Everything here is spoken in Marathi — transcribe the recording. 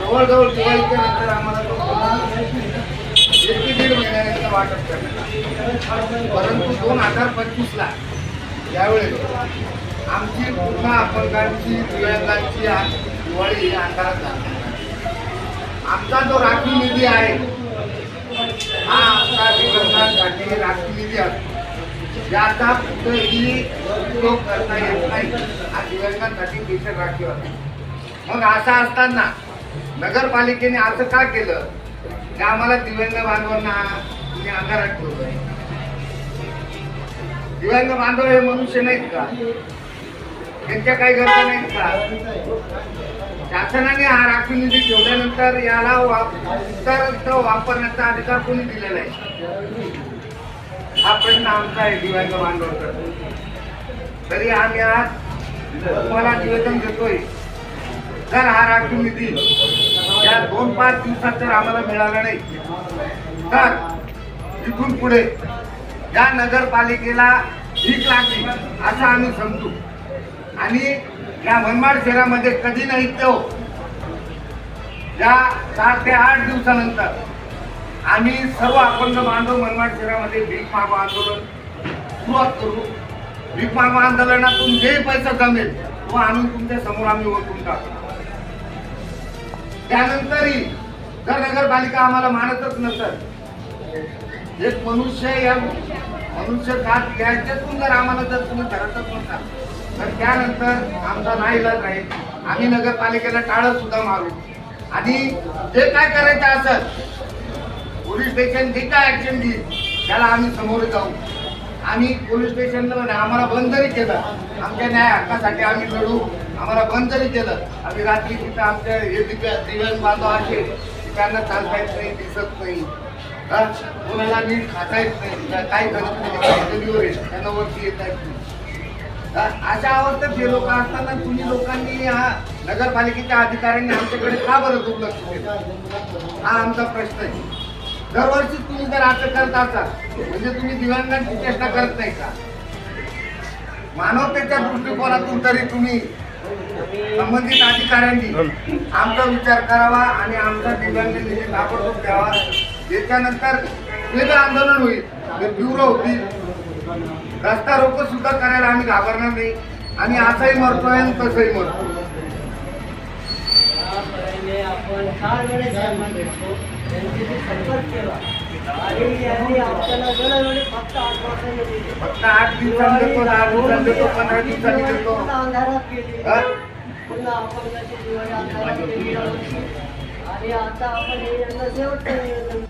जवळजवळ दिवाळीच्या नंतर आम्हाला तो 1-1.5 महिन्यानंतर वाटप करण्यात. परंतु 2025ला यावेळेस आमची पूर्ण अपंगांची दिव्यांगांची दिवाळी अंधारात झाली. आमचा जो राखीव निधी आहे हा आमचा दिव्यांगांसाठी राखीव निधी असतो, ज्याचा कुठेही उपयोग करता येत नाही. हा दिव्यांगांसाठी स्पेशल राखीव असतो. मग असं असताना नगरपालिकेने असं का केलं की आम्हाला दिव्यांग बांधवांना तुम्ही अंधारात ठेवलं? दिव्यांग बांधव हे मनुष्य नाहीत का? त्यांच्या काही गरजा नाहीत का? शासनाने हा राखीव निधी ठेवल्यानंतर याला वापरण्याचा अधिकार कोणी दिलेला आहे? हा प्रश्न आमचा आहे दिव्यांग बांधवांचा. तरी आम्ही आज तुम्हाला निवेदन देतोय, जर हा राखीव निधी या 2-5 दिवसात जर आम्हाला मिळाला नाही तर इथून पुढे या नगरपालिकेला भीक लागली असं आम्ही समजू. आणि या मनमाड शहरामध्ये कधी नाही तो या 7 ते 8 दिवसानंतर आम्ही सर्व अपंग बांधव मनमाड शहरामध्ये भीक मागो आंदोलन सुरुवात करू. भीक मागो आंदोलनातून जे पैसा जमेल तो आणून तुमच्या समोर आम्ही ओळखून टाकू. त्यानंतरही जर नगरपालिका आम्हाला मानतच नसेल, एक मनुष्य या मनुष्य खात याच्यातून जर आम्हाला जर तुम्ही धरतच नसाल तर त्यानंतर आमचा नाईलाज राहील. आम्ही नगरपालिकेला टाळं सुद्धा मारू आणि जे काय करायचं असेल पोलीस स्टेशन जे काय ऍक्शन घेईल त्याला आम्ही समोर जाऊ. आम्ही पोलीस स्टेशनला आम्हाला बंद जरी केलं, आमच्या न्याय हक्कासाठी आम्ही लढू. आम्हाला बंद जरी केलं, आम्ही रात्री तिथं आमच्या हे दिव्यांग बांधव असे त्यांना चालता येत नाही, दिसत नाही, कोणाला नीट खाता येत नाही, काही करत नाही, गलीवर येत त्यांना वरती येत नाही. अशा अवस्थेत जे लोक असताना तुम्ही लोकांनी हा नगरपालिकेच्या अधिकाऱ्यांनी आमच्याकडे का बरं दुर्लक्ष केलं? हा आमचा प्रश्न आहे. दरवर्षी तुम्ही जर असं करत असाल म्हणजे तुम्ही दिव्यांगांची चेष्टा करत नाही का? मानवतेच्या दृष्टिकोनातून तरी तुम्ही संबंधित अधिकाऱ्यांनी आमचा विचार करावा आणि आमचा दिव्यांग निधी ताबडतोब द्यावा. त्याच्यानंतर वेगळं आंदोलन होईल, तीव्र होतील, रस्ता रोको सुद्धा करायला आम्ही घाबरणार नाही. आणि असाही मरतोय आणि तसंही मरतो. आपण 4 वेळेस भेटतो, त्यांच्याशी संपर्क केला आणि यांनी आपल्याला वेळोवेळी फक्त 8 दिवसांनी दिले. फक्त 8 दिवसांनी देतो, 10 दिवसांनी देतो, 15 दिवसांनी देतो. अंधारात गेली, पुन्हा अपंगाची दिवाळी अंधारात गेली आणि आता आपण हे यांना शेवटचं निवेदन